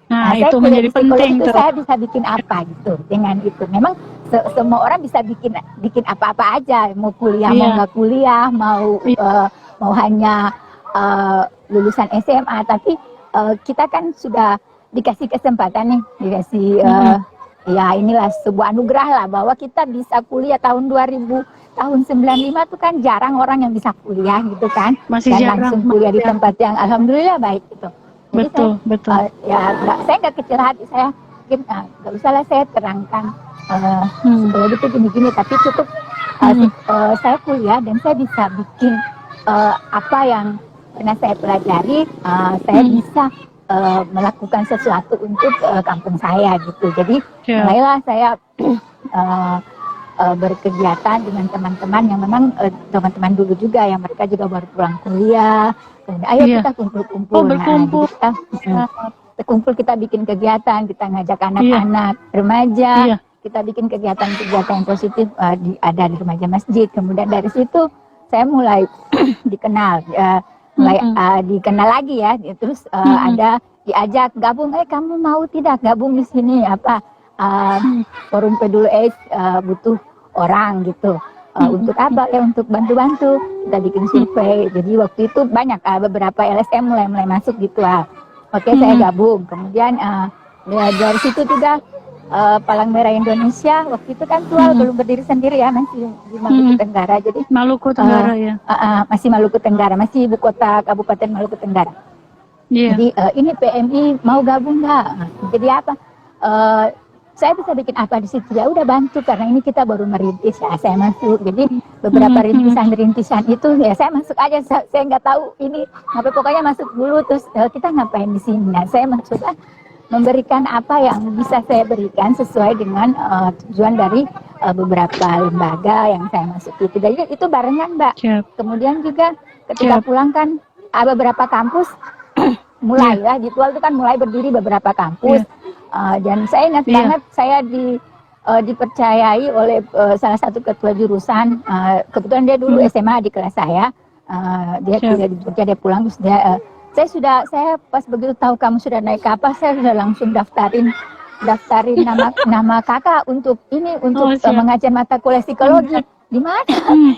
S1: Nah,
S2: saya
S1: itu
S2: kuliah
S1: menjadi
S2: di psikologi
S1: penting
S2: itu
S1: tuh.
S2: saya bisa bikin apa gitu dengan itu. Memang semua orang bisa bikin apa-apa aja, mau kuliah mau nggak kuliah, mau hanya lulusan SMA, tapi kita kan sudah dikasih kesempatan nih, dikasih ya inilah sebuah anugerah lah bahwa kita bisa kuliah tahun 2000, tahun 95 tuh kan jarang orang yang bisa kuliah gitu kan.
S1: Masih
S2: dan
S1: jarang.
S2: langsung kuliah di tempat yang alhamdulillah baik gitu. Jadi
S1: Betul.
S2: saya nggak kecil hati, saya mungkin nggak usah lah saya terangkan psikologi itu gini-gini, tapi cukup saya kuliah dan saya bisa bikin apa yang pernah saya pelajari, saya bisa melakukan sesuatu untuk kampung saya gitu. Jadi mulailah saya berkegiatan dengan teman-teman yang memang teman-teman dulu juga yang mereka juga baru pulang kuliah. Kemudian ayo kita kumpul-kumpul.
S1: Berkumpul.
S2: Nah, kita kumpul, kita bikin kegiatan, kita ngajak anak-anak remaja, kita bikin kegiatan-kegiatan yang positif ada di remaja masjid. Kemudian dari situ saya mulai dikenal, dikenal lagi ya. Terus ada diajak gabung, kamu mau tidak gabung di sini apa? Forum Peduli AIDS butuh orang gitu. Untuk apa? Untuk bantu-bantu. Kita bikin survei. Jadi waktu itu banyak beberapa LSM mulai masuk gitu. Oke, saya gabung. Kemudian dari situ juga Palang Merah Indonesia waktu itu kan Tual belum berdiri sendiri ya, masih di Maluku Tenggara. Jadi
S1: Maluku Tenggara ya.
S2: Masih Maluku Tenggara, masih ibu kota Kabupaten Maluku Tenggara. Jadi ini PMI mau gabung nggak? Jadi apa? Saya bisa bikin apa di situ, ya udah bantu, karena ini kita baru merintis ya, saya masuk. Jadi beberapa rintisan itu ya saya masuk aja, saya nggak tahu ini apa, pokoknya masuk dulu. Terus kita ngapain di sini? Nah, saya maksudnya memberikan apa yang bisa saya berikan sesuai dengan tujuan dari beberapa lembaga yang saya masuk itu. Jadi itu barengan Mbak. Kemudian juga ketika pulang kan beberapa kampus mulai ya, di Tual itu kan mulai berdiri beberapa kampus. Dan saya ingat banget saya dipercayai oleh salah satu ketua jurusan, kebetulan dia dulu SMA di kelas saya, dia kuliah di Jogja, dia pulang terus saya pas begitu tahu kamu sudah naik kapal, saya sudah langsung daftarin nama kakak untuk mengajar mata kuliah psikologi di mana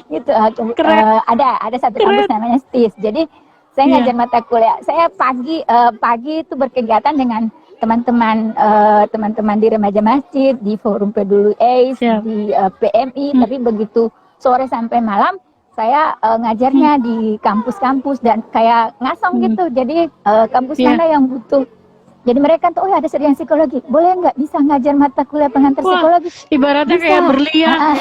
S2: gitu. Ada satu kampus namanya STIS. Jadi saya ngajar mata kuliah, saya pagi itu berkegiatan dengan teman-teman di remaja masjid, di Forum Peduli AIDS, di PMI, tapi begitu sore sampai malam saya ngajarnya di kampus-kampus dan kayak ngasong gitu. Jadi kampus mana yang butuh, jadi mereka tuh ada sediaan psikologi, boleh nggak bisa ngajar mata kuliah pengantar psikologi?
S1: Ibaratnya bisa. Kayak berlian.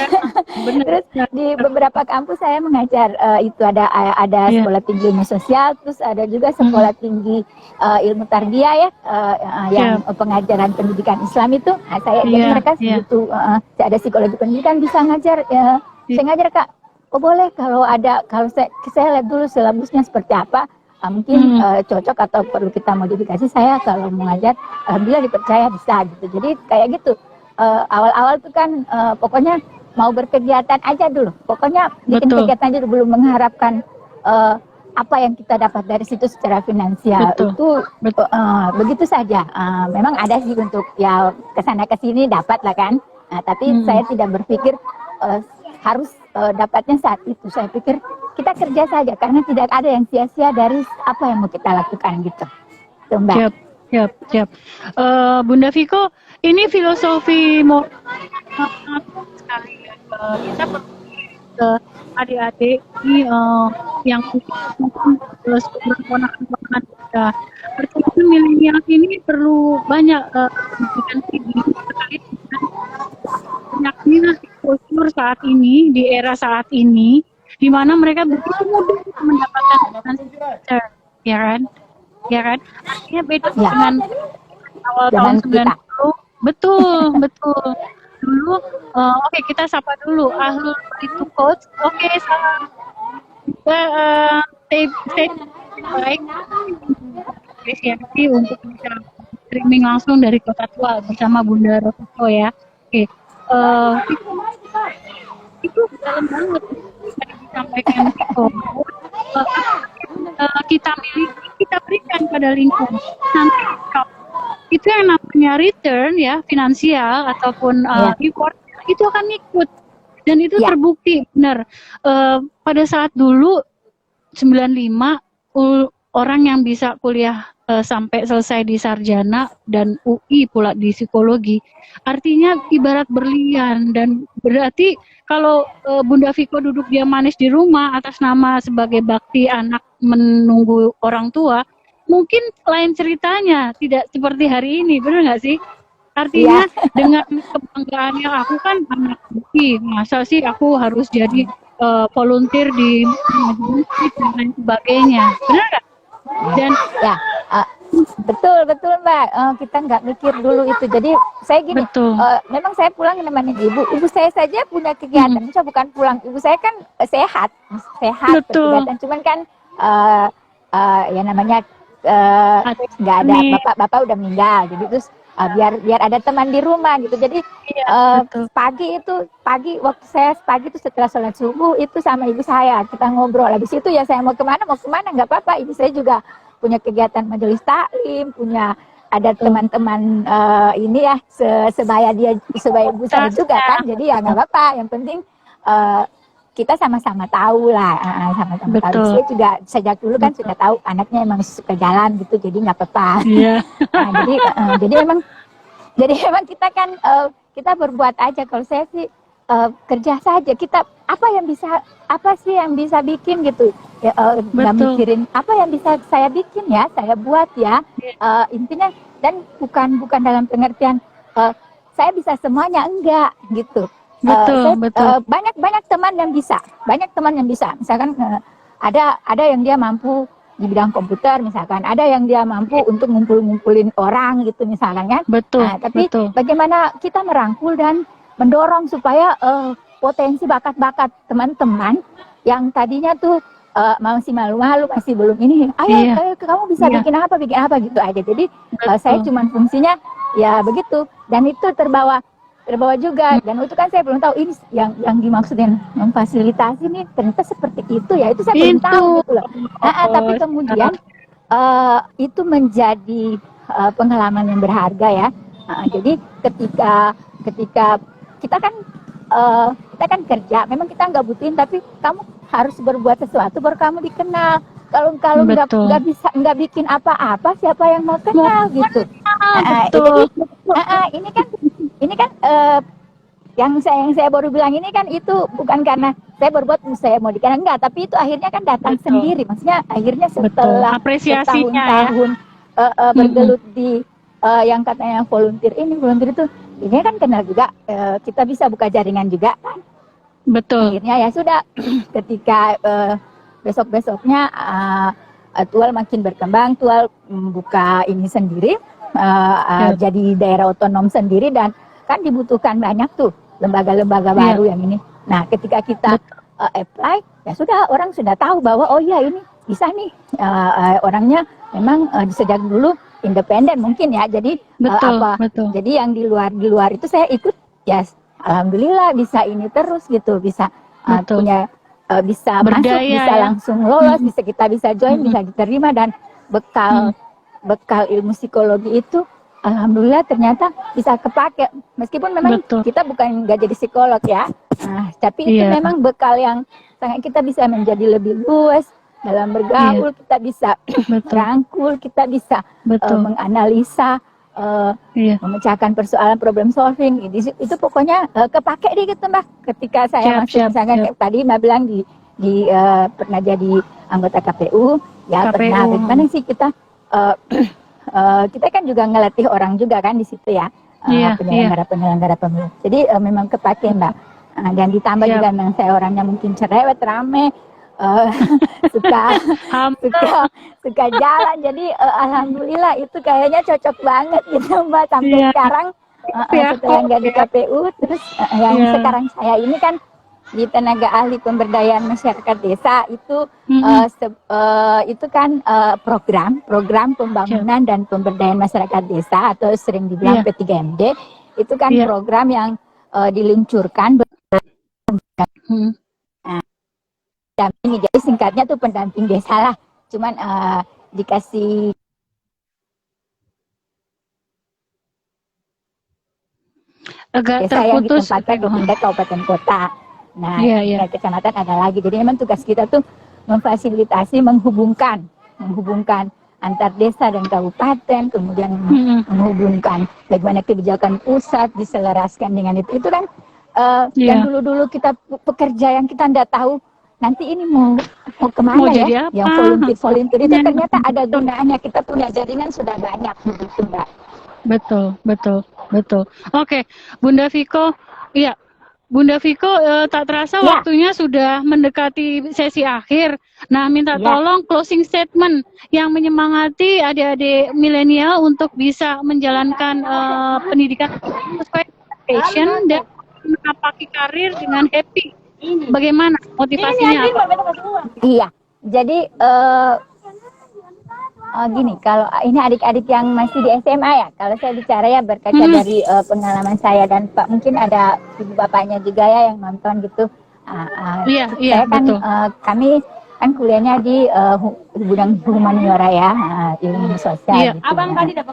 S2: Terus di beberapa kampus saya mengajar, itu ada sekolah tinggi ilmu sosial, terus ada juga sekolah tinggi ilmu tarbiyah ya, yang pengajaran pendidikan Islam itu. Jadi mereka butuh ada psikologi pendidikan, bisa ngajar. Saya ngajar Kak. Oh boleh, kalau saya lihat dulu silabusnya seperti apa. Mungkin cocok atau perlu kita modifikasi. Saya kalau mengajar alhamdulillah dipercaya bisa gitu. Jadi kayak gitu, awal-awal tuh kan pokoknya mau berkegiatan aja dulu, pokoknya bikin kegiatan aja dulu, belum mengharapkan apa yang kita dapat dari situ secara finansial
S1: Betul.
S2: itu begitu saja. Memang ada sih untuk ya kesana kesini dapat lah kan. Tapi saya tidak berpikir harus dapatnya saat itu. Saya pikir kita kerja saja karena tidak ada yang sia-sia dari apa yang mau kita lakukan gitu. Tuh, Mbak.
S1: Siap. Bunda Viko, ini filosofi mau sekali ya. Kita perlu ke adik-adik ini yang mungkin ponakan-ponakan kita. Pertumbuhan milenial ini perlu banyak pendidikan tinggi terkait dengan banyaknya exposure saat ini, di era saat ini, di mana mereka begitu mudah mendapatkan finansial, ya kan? Artinya beda dengan awal tahun 90. Betul. Dulu, oke, kita sapa dulu Ahlul itu coach. Oke, salam. Kita stay baik apresiasi untuk bisa streaming langsung dari Kota Tua bersama Bunda Rosiko ya. Oke, itu dalam banget tadi disampaikan Viko. Kita miliki, kita berikan pada lingkungan. Nanti itu yang namanya return ya, finansial ataupun reward itu akan ikut, dan itu terbukti benar. Pada saat dulu 95 orang yang bisa kuliah sampai selesai di sarjana dan UI pula di psikologi, artinya ibarat berlian. Dan berarti kalau Bunda Viko duduk dia manis di rumah atas nama sebagai bakti anak menunggu orang tua, mungkin lain ceritanya, tidak seperti hari ini, benar nggak sih? Artinya dengan kebanggaan yang aku kan anak UI, masa sih aku harus jadi volunteer di masjid dan lain sebagainya, benar nggak? Dan
S2: betul Mbak, kita nggak mikir dulu itu. Jadi saya gini, memang saya pulang nemenin ibu saya saja punya kegiatan. Saya bukan pulang, ibu saya kan sehat kegiatan, cuman kan ya namanya nggak ada, bapak udah meninggal, jadi terus biar ada teman di rumah gitu. Jadi pagi waktu saya pagi itu setelah sholat subuh itu sama ibu saya kita ngobrol. Habis itu ya saya mau kemana nggak apa-apa. Ibu saya juga punya kegiatan majelis taklim, punya ada teman-teman ini ya sebaya ibu saya juga kan. Jadi ya nggak apa-apa. Yang penting kita sama-sama tahu lah, sama-sama tahu. Saya juga sejak dulu kan sudah tahu anaknya emang suka jalan gitu, jadi nggak apa-apa. Jadi memang kita kan kita berbuat aja. Kalau saya sih kerja saja. Kita apa sih yang bisa bikin gitu? Nggak mikirin apa yang bisa saya bikin ya, saya buat ya. Intinya, dan bukan dalam pengertian saya bisa semuanya, enggak gitu. Betul. Banyak teman yang bisa. Misalkan ada yang dia mampu di bidang komputer misalkan, ada yang dia mampu untuk ngumpulin orang gitu misalkan kan. Tapi bagaimana kita merangkul dan mendorong supaya potensi bakat-bakat teman-teman yang tadinya tuh masih malu-malu, masih belum ini, ayo kamu bisa bikin apa gitu aja. Jadi saya cuma fungsinya ya begitu, dan itu terbawa juga. Dan itu kan saya belum tahu ini yang dimaksudin memfasilitasi ini ternyata seperti itu ya, itu saya belum tahu gitu loh. Tapi kemudian itu menjadi pengalaman yang berharga ya. Jadi ketika kita kan kerja, memang kita nggak butuhin, tapi kamu harus berbuat sesuatu baru kamu dikenal. Kalau nggak bikin apa-apa, siapa yang mau kenal gitu. Ini kan yang saya baru bilang ini kan itu bukan karena saya berbuat saya mau dikenal, enggak, tapi itu akhirnya kan datang sendiri. Maksudnya akhirnya setelah bertahun-tahun bergelut di yang katanya volunteer itu, ini kan kenal juga, kita bisa buka jaringan juga kan. Akhirnya ya sudah, ketika besok-besoknya Tual makin berkembang, Tual buka ini sendiri, jadi daerah otonom sendiri, dan kan dibutuhkan banyak tuh lembaga-lembaga baru yang ini. Nah, ketika kita apply, ya sudah, orang sudah tahu bahwa oh iya ini bisa nih, orangnya memang sejak dulu independen mungkin ya. Jadi jadi yang di luar itu saya ikut ya, alhamdulillah bisa ini terus gitu, bisa punya bisa masuk,
S1: Berdaya
S2: bisa
S1: ya.
S2: langsung lolos, bisa kita bisa join, bisa diterima, dan bekal ilmu psikologi itu alhamdulillah ternyata bisa kepake, meskipun memang
S1: Betul.
S2: kita bukan nggak jadi psikolog ya. Tapi itu
S1: Iya,
S2: memang bekal yang sangat kita bisa menjadi lebih luas dalam bergaul, kita bisa
S1: betul,
S2: merangkul, kita bisa
S1: betul.
S2: menganalisa,
S1: Iya,
S2: memecahkan persoalan, problem solving. Itu pokoknya kepake deh gitu Mbak. Ketika saya
S1: siap,
S2: masuk
S1: siap,
S2: misalkan
S1: siap.
S2: kayak tadi Mbak bilang pernah jadi anggota KPU, ya
S1: KPU.
S2: pernah. Bagaimana sih kita kita kan juga ngelatih orang juga kan di situ ya,
S1: Iya, iya.
S2: penyelenggara pemilu. Jadi memang kepake Mbak. Dan ditambah
S1: Siap.
S2: juga memang saya orangnya mungkin cerewet, rame, suka
S1: Hampir.
S2: suka jalan. Jadi alhamdulillah itu kayaknya cocok banget gitu Mbak sampai
S1: Iya.
S2: sekarang.
S1: Ya,
S2: Setelah nggak di
S1: ya.
S2: KPU, terus yang
S1: Iya.
S2: sekarang saya ini kan di tenaga ahli pemberdayaan masyarakat desa itu itu kan program pembangunan dan pemberdayaan masyarakat desa atau sering dibilang
S1: Iya.
S2: P3MD, itu kan
S1: Iya.
S2: program yang diluncurkan pendamping. Jadi singkatnya tuh pendamping desa lah, cuman dikasih
S1: Agak
S2: desa yang
S1: terputus.
S2: ditempatkan di tingkat kabupaten kota. Nah,
S1: Iya.
S2: tingkat kecamatan ada lagi. Jadi memang tugas kita tuh memfasilitasi, menghubungkan antar desa dan kabupaten, kemudian menghubungkan bagaimana kebijakan pusat diselaraskan dengan itu. Itu kan yang dulu-dulu kita pekerja yang kita nggak tahu nanti ini mau kemana
S1: Mau
S2: ya,
S1: jadi apa?
S2: yang volunteer itu ternyata ada gunanya. Kita punya jaringan sudah banyak begitu Mbak.
S1: Betul. Oke, Bunda Viko, iya. Bunda Viko, tak terasa waktunya sudah mendekati sesi akhir. Nah, minta tolong closing statement yang menyemangati adik-adik milenial untuk bisa menjalankan pendidikan sesuai passion dan menapaki karir dengan happy. Bagaimana motivasinya apa?
S2: Iya, jadi gini, kalau ini adik-adik yang masih di SMA ya, kalau saya bicara ya berkaca dari pengalaman saya dan Pak, mungkin ada ibu bapaknya juga ya yang nonton gitu. Saya kan kami kan kuliahnya di bidang humaniora ya, ilmu sosial. Gitu,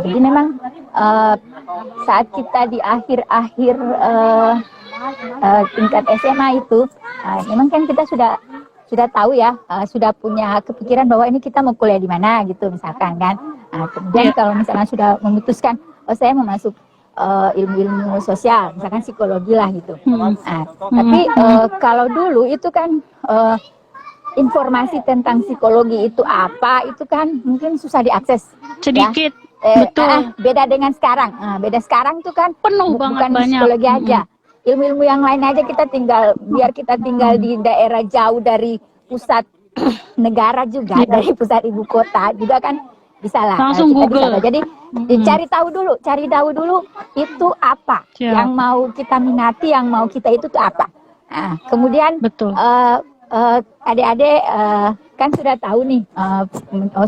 S2: jadi memang saat kita di akhir-akhir tingkat SMA itu, memang kan kita sudah tahu ya, sudah punya kepikiran bahwa ini kita mau kuliah di mana gitu misalkan kan. Kemudian kalau misalnya sudah memutuskan, saya mau masuk ilmu-ilmu sosial, misalkan psikologi lah gitu. Tapi kalau dulu itu kan informasi tentang psikologi itu apa, itu kan mungkin susah diakses.
S1: Sedikit.
S2: Ya.
S1: Betul.
S2: Beda dengan sekarang. Beda sekarang tuh kan
S1: penuh
S2: bukan
S1: banget,
S2: psikologi aja. Ilmu-ilmu yang lain aja biar kita tinggal di daerah jauh dari pusat negara juga, dari pusat ibu kota juga kan bisa lah.
S1: Langsung Google.
S2: Jadi cari tahu dulu itu apa yang mau kita minati, yang mau kita itu tuh apa. Kemudian adik-adik kan sudah tahu nih,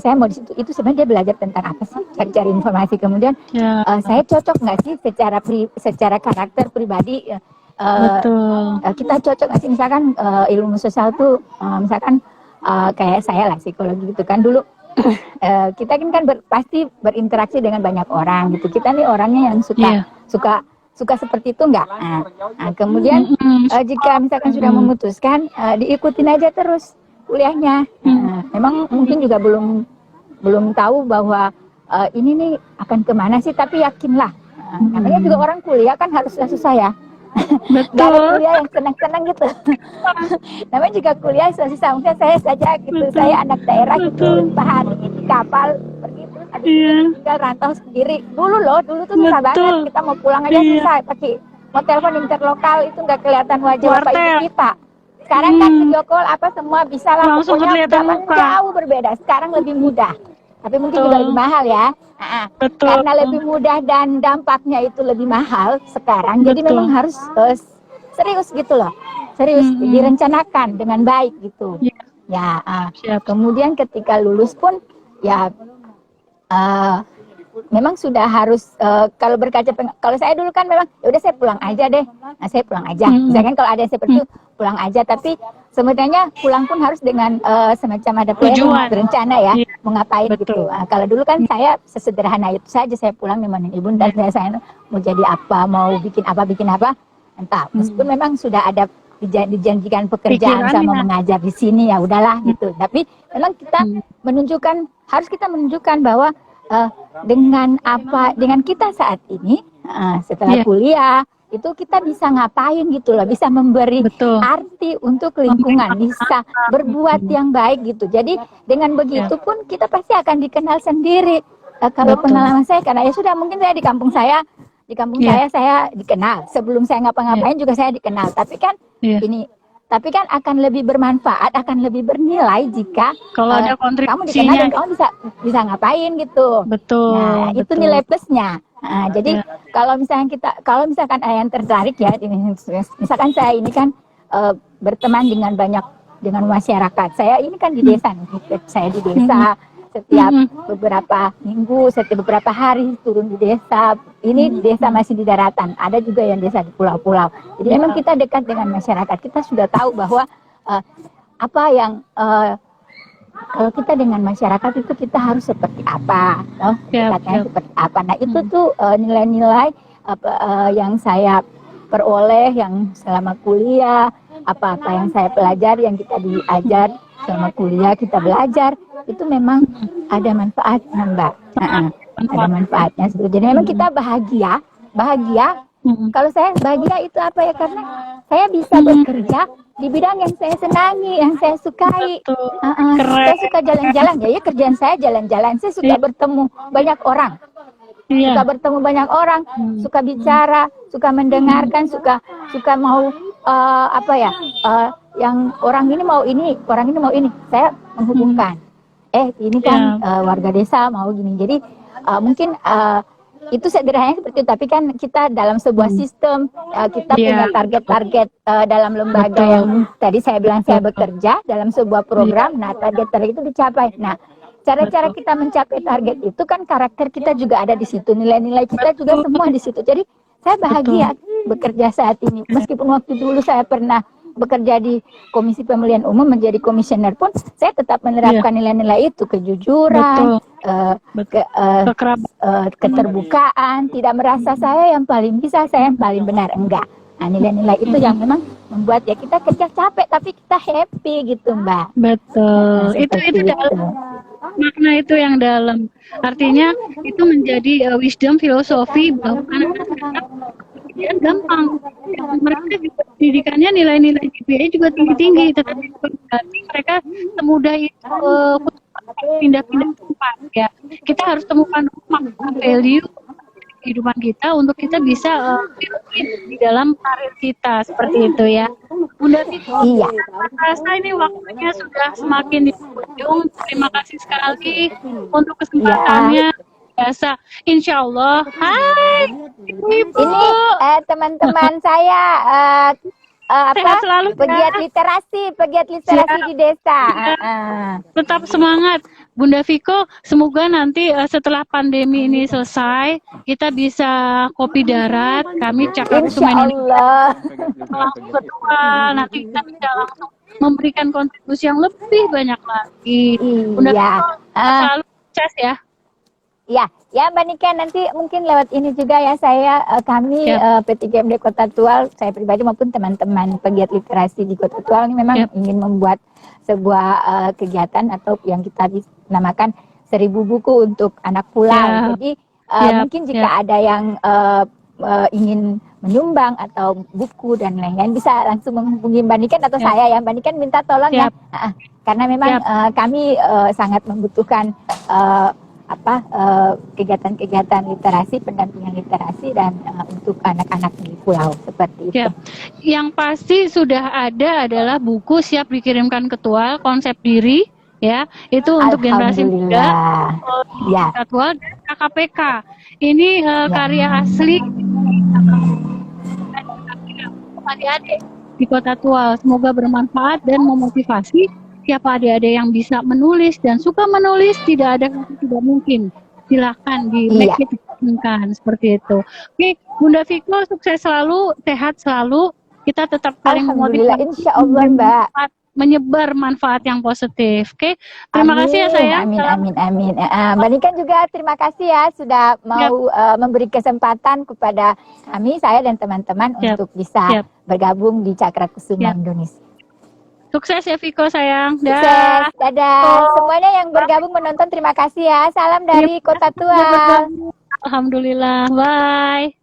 S2: saya mau di situ, itu sebenarnya dia belajar tentang apa sih, cari-cari informasi. Kemudian saya cocok nggak sih secara karakter pribadi, kita cocok nggak sih, misalkan ilmu sosial tuh misalkan kayak saya lah psikologi gitu kan dulu. Kita kan pasti berinteraksi dengan banyak orang gitu, kita nih orangnya yang suka seperti itu nggak? Kemudian jika misalkan sudah memutuskan, diikutin aja terus kuliahnya. Memang mungkin juga belum tahu bahwa ini nih akan kemana sih, tapi yakinlah. Namanya juga orang kuliah kan harus susah ya. Gak ada kuliah yang senang-senang gitu. Namanya juga kuliah susah. Mungkin saya saja gitu, saya anak daerah gitu, hari di kapal pergi terus habis itu tinggal rantau sendiri. Dulu tuh susah banget, kita mau pulang aja susah, pakai mau telepon interlokal itu nggak kelihatan wajah bapak ibu kita. Sekarang kan video call apa semua bisa lah,
S1: langsung
S2: pokoknya
S1: kelihatan muka.
S2: Jauh berbeda. Sekarang lebih mudah, tapi mungkin juga lebih mahal ya. Karena lebih mudah dan dampaknya itu lebih mahal sekarang. Jadi memang harus serius gitu loh, serius direncanakan dengan baik gitu. Kemudian ketika lulus pun ya memang sudah harus kalau berkaca kalau saya dulu kan memang ya udah saya pulang aja deh. Nah, saya pulang aja. Misalkan kalau ada yang seperti itu pulang aja, tapi sebenarnya pulang pun harus dengan semacam ada planning,
S1: Tujuan.
S2: berencana ya,
S1: Iya,
S2: mau ngapain
S1: betul.
S2: gitu. Nah, kalau dulu kan saya sesederhana itu saja, saya pulang nemenin ibu dan saya mau jadi apa, mau bikin apa, entah. Meskipun memang sudah ada dijanjikan pekerjaan sama
S1: Pikirannya.
S2: mengajar di sini, ya udahlah gitu. Tapi memang kita harus kita menunjukkan bahwa dengan kita saat ini setelah
S1: Iya.
S2: kuliah itu kita bisa ngapain gitu loh, bisa memberi
S1: Betul.
S2: arti untuk lingkungan, bisa berbuat yang baik gitu. Jadi dengan begitu pun kita pasti akan dikenal sendiri. Kalau
S1: Betul.
S2: pengalaman saya, karena ya sudah mungkin saya di kampung saya
S1: Iya.
S2: saya dikenal. Sebelum saya ngapa-ngapain juga saya dikenal. Tapi kan
S1: Iya.
S2: tapi kan akan lebih bermanfaat, akan lebih bernilai jika
S1: Kalau ada
S2: kamu dikenal
S1: kontribusinya.
S2: dan kamu bisa ngapain gitu.
S1: Betul.
S2: Nah, itu
S1: betul.
S2: nilai plusnya. Nah, jadi kalau misalkan ada yang tertarik ya, misalkan saya ini kan berteman dengan masyarakat. Saya ini kan di desa nih, saya di desa setiap beberapa minggu, setiap beberapa hari turun di desa. Ini desa masih di daratan, ada juga yang desa di pulau-pulau. Jadi memang kita dekat dengan masyarakat. Kita sudah tahu bahwa apa yang kalau kita dengan masyarakat itu kita harus seperti apa, dekatnya seperti apa. Nah itu tuh nilai-nilai yang saya peroleh, yang selama kuliah, apa-apa yang saya pelajari, yang kita diajar selama kuliah kita belajar, itu memang ada manfaatnya, Mbak. Ada manfaatnya. Jadi memang kita bahagia. Kalau saya bahagia itu apa ya? Karena saya bisa bekerja di bidang yang saya senangi, yang saya sukai. Saya suka jalan-jalan, ya kerjaan saya jalan-jalan. Saya suka bertemu banyak orang. Suka bertemu banyak orang, suka bicara, suka mendengarkan, suka mau yang orang ini mau ini, orang ini mau ini. Saya menghubungkan. Ini kan warga desa mau gini. Jadi mungkin itu sederhananya seperti itu, tapi kan kita dalam sebuah sistem, kita punya target-target dalam lembaga yang tadi saya bilang saya bekerja dalam sebuah program. Nah, target-target itu dicapai. Nah, cara-cara kita mencapai target itu kan karakter kita juga ada di situ, nilai-nilai kita juga semua di situ. Jadi saya bahagia bekerja saat ini, meskipun waktu dulu saya pernah bekerja di Komisi Pemilihan Umum menjadi komisioner pun saya tetap menerapkan nilai-nilai itu, kejujuran, keterbukaan, tidak merasa saya yang paling bisa, saya yang paling benar, enggak. Nah, nilai-nilai itu yang memang membuat ya kita kerja capek tapi kita happy gitu, Mbak.
S1: Betul. Itu dalam makna itu yang dalam. Artinya itu menjadi wisdom filosofi bahwa anak-anak sekarang gampang. Mereka juga pendidikannya nilai-nilai GPA juga tinggi-tinggi, tetapi berarti mereka semudah itu pindah-pindah tempat ya. Kita harus temukan makna value kehidupan kita untuk kita bisa di dalam karir kita seperti itu ya. Bunda Viko, rasa ini waktunya sudah semakin di ujung. Terima kasih sekali untuk kesempatannya. Biasa, insya Allah. Hai, Ibu.
S2: Ini teman-teman saya pegiat literasi di desa.
S1: Tetap semangat, Bunda Viko. Semoga nanti setelah pandemi ini selesai, kita bisa kopi darat. Kami cakap
S2: Insya Allah.
S1: langsung virtual. Nanti kita bisa langsung memberikan kontribusi yang lebih banyak lagi. Bunda Viko selalu sukses ya.
S2: Ya Mbak Nika, nanti mungkin lewat ini juga ya kami P3MD Kota Tual, saya pribadi maupun teman-teman pegiat literasi di Kota Tual ini memang ingin membuat sebuah kegiatan atau yang kita namakan 1000 buku untuk anak pulau. Jadi mungkin jika ada yang ingin menyumbang atau buku dan lain-lain bisa langsung menghubungi Mbak Niken atau saya ya. Mbak Niken minta tolong ya, karena memang kami sangat membutuhkan kegiatan-kegiatan literasi, pendampingan literasi dan untuk anak-anak di pulau seperti itu.
S1: Yang pasti sudah ada adalah buku siap dikirimkan ke Tual, konsep diri ya, itu untuk generasi muda, Tual dan KKPK. Ini karya asli adik-adik di Kota Tual. Semoga bermanfaat dan memotivasi siapa adik-adik yang bisa menulis dan suka menulis. Tidak ada yang tidak mungkin. silakan di
S2: Iya.
S1: make it happen, seperti itu. Oke, Bunda Viko sukses selalu, sehat selalu. Kita tetap saling
S2: Alhamdulillah,
S1: memotivasi,
S2: insya Allah Mbak.
S1: menyebar manfaat yang positif. Oke, terima kasih ya sayang.
S2: Amin,
S1: Salam.
S2: amin, amin. Mbak Niken juga terima kasih ya sudah mau memberi kesempatan kepada kami, saya dan teman-teman
S1: Siap.
S2: untuk bisa
S1: Siap.
S2: bergabung di Cakra Kusuma
S1: Siap.
S2: Indonesia.
S1: Sukses ya Viko sayang.
S2: Sukses, dadah. Semuanya yang bergabung menonton terima kasih ya. Salam dari Kota Tual.
S1: Alhamdulillah. Bye.